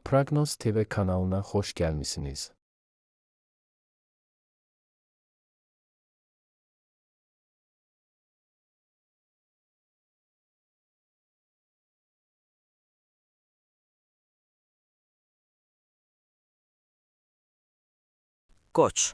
Prognoz TV kanalına hoş gelmişsiniz. Qoç.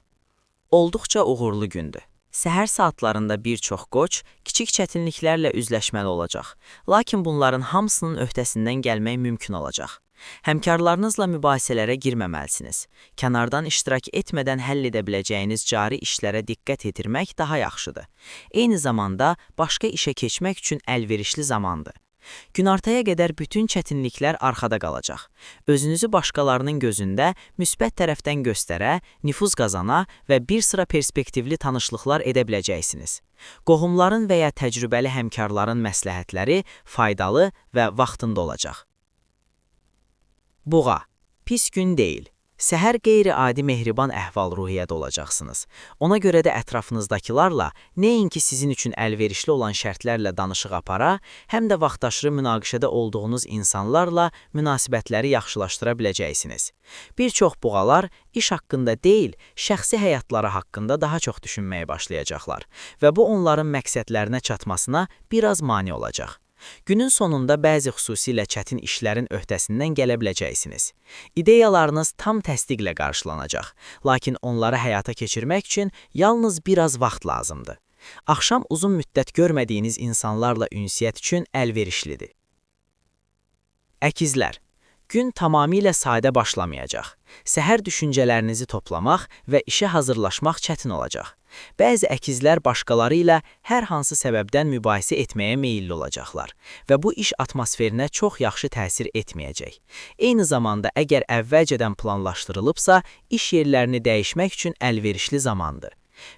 Olduqca uğurlu gündür. Səhər saatlarında bir çox qoç kiçik çətinliklərlə üzləşməli olacaq. Lakin bunların hamısının öhdəsindən gəlmək mümkün olacaq. Həmkarlarınızla mübahisələrə girməməlisiniz. Kənardan iştirak etmədən həll edə biləcəyiniz cari işlərə diqqət yetirmək daha yaxşıdır. Eyni zamanda başqa işə keçmək üçün əlverişli zamandır. Günortaya qədər bütün çətinliklər arxada qalacaq. Özünüzü başqalarının gözündə müsbət tərəfdən göstərə, nüfuz qazana və bir sıra perspektivli tanışlıqlar edə biləcəksiniz. Qohumların və ya təcrübəli həmkarların məsləhətləri faydalı və vaxtında olacaq. Buğa. Pis gün deyil. Səhər qeyri-adi mehriban əhval-ruhiyyədə olacaqsınız. Ona görə də ətrafınızdakılarla nəinki sizin üçün əlverişli olan şərtlərlə danışıq apara, həm də vaxtaşırı münaqişədə olduğunuz insanlarla münasibətləri yaxşılaşdıra biləcəksiniz. Bir çox buğalar iş haqqında deyil, şəxsi həyatları haqqında daha çox düşünməyə başlayacaqlar və bu onların məqsədlərinə çatmasına biraz mane olacaq. Günün sonunda bəzi xüsusilə çətin işlərin öhdəsindən gələ biləcəksiniz. İdeyalarınız tam təsdiqlə qarşılanacaq, lakin onları həyata keçirmək üçün yalnız biraz vaxt lazımdır. Axşam uzun müddət görmədiyiniz insanlarla ünsiyyət üçün əlverişlidir. Əkizlər. Gün tamamilə sadə başlamayacaq. Səhər düşüncələrinizi toplamaq və işə hazırlaşmaq çətin olacaq. Bəzi əkizlər başqaları ilə hər hansı səbəbdən mübahisə etməyə meyilli olacaqlar və bu iş atmosferinə çox yaxşı təsir etməyəcək. Eyni zamanda əgər əvvəlcədən planlaşdırılıbsa, iş yerlərini dəyişmək üçün əlverişli zamandır.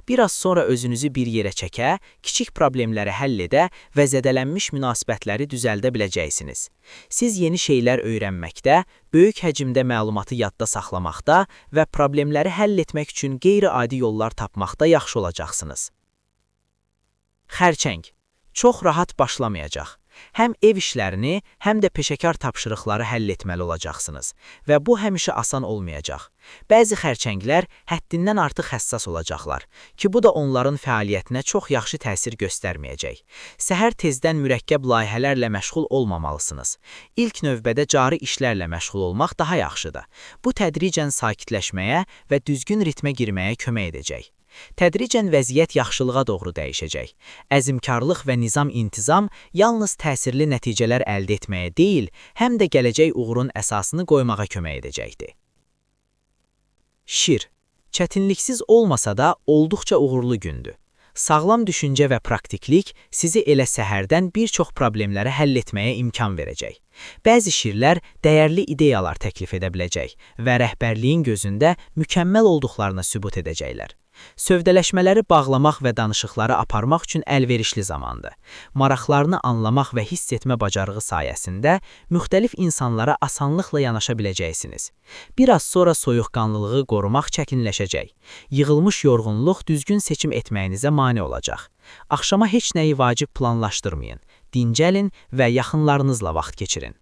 Biraz sonra özünüzü bir yerə çəkə, kiçik problemləri həll edə və zədələnmiş münasibətləri düzəldə biləcəksiniz. Siz yeni şeylər öyrənməkdə, böyük həcmdə məlumatı yadda saxlamaqda və problemləri həll etmək üçün qeyri-adi yollar tapmaqda yaxşı olacaqsınız. Xərçəng. Çox rahat başlamayacaq. Həm ev işlərini, həm də peşəkar tapşırıqları həll etməli olacaqsınız və bu həmişə asan olmayacaq. Bəzi xərçənglər həddindən artıq həssas olacaqlar ki, bu da onların fəaliyyətinə çox yaxşı təsir göstərməyəcək. Səhər tezdən mürəkkəb layihələrlə məşğul olmamalısınız. İlk növbədə cari işlərlə məşğul olmaq daha yaxşıdır. Bu tədricən sakitləşməyə və düzgün ritmə girməyə kömək edəcək. Tədricən vəziyyət yaxşılığa doğru dəyişəcək. Əzmkarlıq və nizam-intizam yalnız təsirli nəticələr əldə etməyə deyil, həm də gələcək uğurun əsasını qoymağa kömək edəcəkdir. Şir. Çətinliksiz olmasa da olduqca uğurlu gündür. Sağlam düşüncə və praktiklik sizi elə səhərdən bir çox problemləri həll etməyə imkan verəcək. Bəzi şirlər dəyərli ideyalar təklif edə biləcək və rəhbərliyin gözündə mükəmməl olduqlarını sübut edəcəklər. Sövdələşmələri bağlamaq və danışıqları aparmaq üçün əlverişli zamandır. Maraqlarını anlamaq və hiss etmə bacarığı sayəsində müxtəlif insanlara asanlıqla yanaşa biləcəksiniz. Biraz sonra soyuqqanlılığı qorumaq çətinləşəcək. Yığılmış yorğunluq düzgün seçim etməyinizə mane olacaq. Axşama heç nəyi vacib planlaşdırmayın. Dincəlin və yaxınlarınızla vaxt keçirin.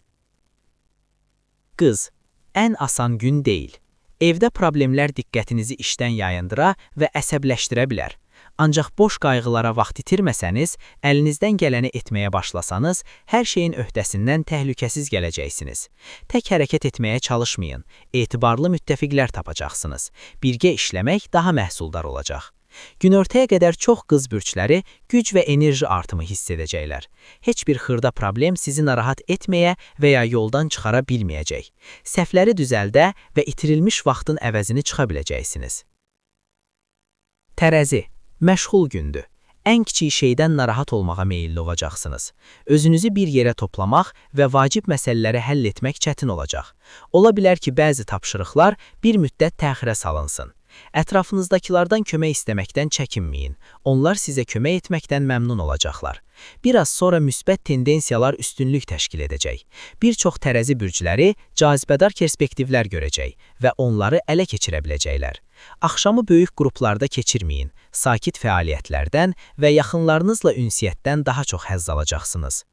Qız. Ən asan gün deyil. Evdə problemlər diqqətinizi işdən yayındıra və əsəbləşdirə bilər. Ancaq boş qayğılara vaxt itirməsəniz, əlinizdən gələni etməyə başlasanız, hər şeyin öhdəsindən təhlükəsiz gələcəksiniz. Tək hərəkət etməyə çalışmayın, etibarlı müttəfiqlər tapacaqsınız. Birgə işləmək daha məhsuldar olacaq. Günortaya qədər çox qız bürçləri güc və enerji artımı hiss edəcəklər. Heç bir xırda problem sizi narahat etməyə və ya yoldan çıxara bilməyəcək. Səhvləri düzəldə və itirilmiş vaxtın əvəzini çıxa biləcəksiniz. Tərəzi. Məşğul gündür. Ən kiçik şeydən narahat olmağa meyilli olacaqsınız. Özünüzü bir yerə toplamaq və vacib məsələləri həll etmək çətin olacaq. Ola bilər ki, bəzi tapşırıqlar bir müddət təxirə salınsın. Ətrafınızdakilardan kömək istəməkdən çəkinməyin. Onlar sizə kömək etməkdən məmnun olacaqlar. Biraz sonra müsbət tendensiyalar üstünlük təşkil edəcək. Bir çox tərəzi bürcləri cazibədar perspektivlər görəcək və onları ələ keçirə biləcəklər. Axşamı böyük qruplarda keçirməyin. Sakit fəaliyyətlərdən və yaxınlarınızla ünsiyyətdən daha çox həzz alacaqsınız.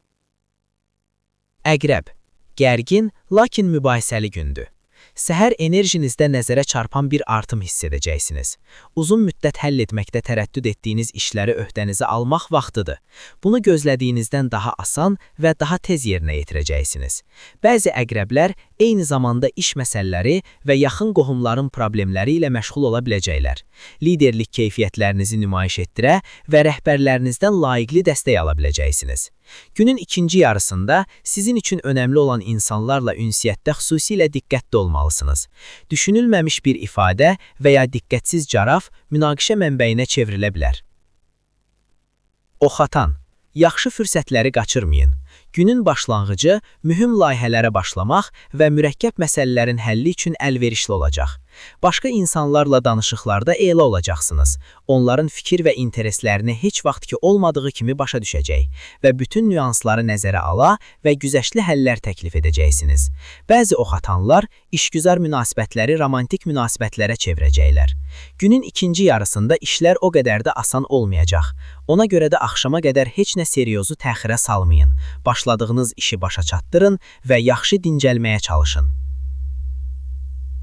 Əqrəb. Gərgin, lakin mübahisəli gündür. Səhər enerjinizdə nəzərə çarpan bir artım hiss edəcəksiniz. Uzun müddət həll etməkdə tərəddüd etdiyiniz işləri öhdənizə almaq vaxtıdır. Bunu gözlədiyinizdən daha asan və daha tez yerinə yetirəcəksiniz. Bəzi əqrəblər eyni zamanda iş məsələləri və yaxın qohumların problemləri ilə məşğul ola biləcəklər. Liderlik keyfiyyətlərinizi nümayiş etdirə və rəhbərlərinizdən layiqli dəstək ala biləcəksiniz. Günün ikinci yarısında sizin üçün önəmli olan insanlarla ünsiyyətdə xüsusilə diqqətli olmalısınız. Düşünülməmiş bir ifadə və ya diqqətsiz cavab münaqişə mənbəyinə çevrilə bilər. Oxatan. Yaxşı fürsətləri qaçırmayın. Günün başlanğıcı mühüm layihələrə başlamaq və mürəkkəb məsələlərin həlli üçün əlverişli olacaq. Başqa insanlarla danışıqlarda elə olacaqsınız. Onların fikir və intereslərini heç vaxt ki olmadığı kimi başa düşəcək və bütün nüansları nəzərə ala və güzəştli həllər təklif edəcəksiniz. Bəzi oxatanlar işgüzar münasibətləri romantik münasibətlərə çevirəcəklər. Günün ikinci yarısında işlər o qədər də asan olmayacaq. Ona görə də axşama qədər heç nə seryozu təxirə salmayın. Başladığınız işi başa çatdırın və yaxşı dincəlməyə çalışın.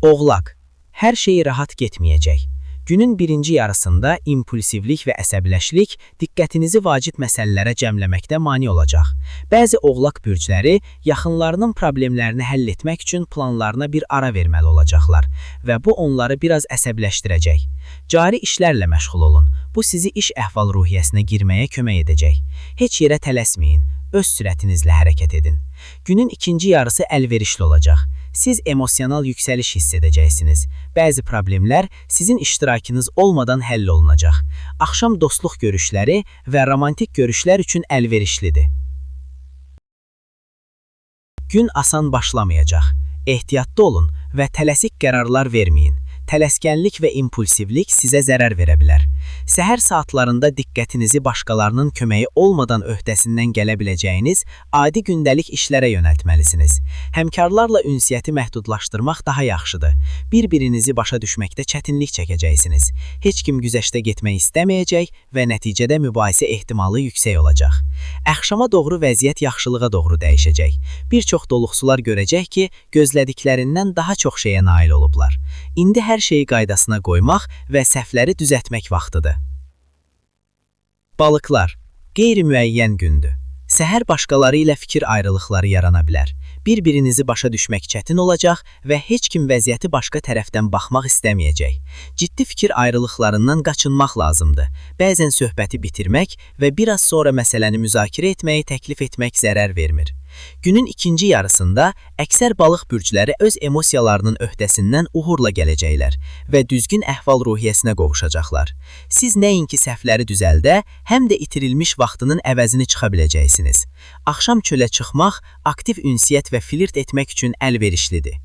Oğlaq. Hər şey rahat getməyəcək. Günün birinci yarısında impulsivlik və əsəbiləşlik diqqətinizi vacib məsələlərə cəmləməkdə mane olacaq. Bəzi oğlaq bürcləri yaxınlarının problemlərini həll etmək üçün planlarına bir ara verməli olacaqlar və bu onları biraz əsəbləşdirəcək. Cari işlərlə məşğul olun. Bu sizi iş əhval-ruhiyyəsinə girməyə kömək edəcək. Heç yerə tələsməyin, öz sürətinizlə hərəkət edin. Günün ikinci yarısı əlverişli olacaq. Siz emosional yüksəliş hiss edəcəksiniz. Bəzi problemlər sizin iştirakınız olmadan həll olunacaq. Axşam dostluq görüşləri və romantik görüşlər üçün əlverişlidir. Gün asan başlamayacaq. Ehtiyatlı olun və tələsik qərarlar verməyin. Tələskənlik və impulsivlik sizə zərər verə bilər. Səhər saatlarında diqqətinizi başqalarının köməyi olmadan öhdəsindən gələ biləcəyiniz adi gündəlik işlərə yönəltməlisiniz. Həmkarlarla ünsiyyəti məhdudlaşdırmaq daha yaxşıdır. Bir-birinizi başa düşməkdə çətinlik çəkəcəksiniz. Heç kim güzəştə getmək istəməyəcək və nəticədə mübahisə ehtimalı yüksək olacaq. Axşama doğru vəziyyət yaxşılığa doğru dəyişəcək. Bir çox doluxsular görəcək ki, gözlədiklərindən daha çox şeyə nail olublar. İndi hər şeyi qaydasına qoymaq və səhvləri düzəltmək vaxtıdır. Balıqlar. Qeyri-müəyyən gündür. Səhər başqaları ilə fikir ayrılıqları yarana bilər. Bir-birinizi başa düşmək çətin olacaq və heç kim vəziyyəti başqa tərəfdən baxmaq istəməyəcək. Ciddi fikir ayrılıqlarından qaçınmaq lazımdır. Bəzən söhbəti bitirmək və biraz sonra məsələni müzakirə etməyi təklif etmək zərər vermir. Günün ikinci yarısında əksər balıq bürcləri öz emosiyalarının öhdəsindən uğurla gələcəklər və düzgün əhval-ruhiyyəsinə qovuşacaqlar. Siz nəinki səhvləri düzəldə, həm də itirilmiş vaxtının əvəzini çıxa biləcəksiniz. Axşam çölə çıxmaq aktiv ünsiyyət və flirt etmək üçün əlverişlidir.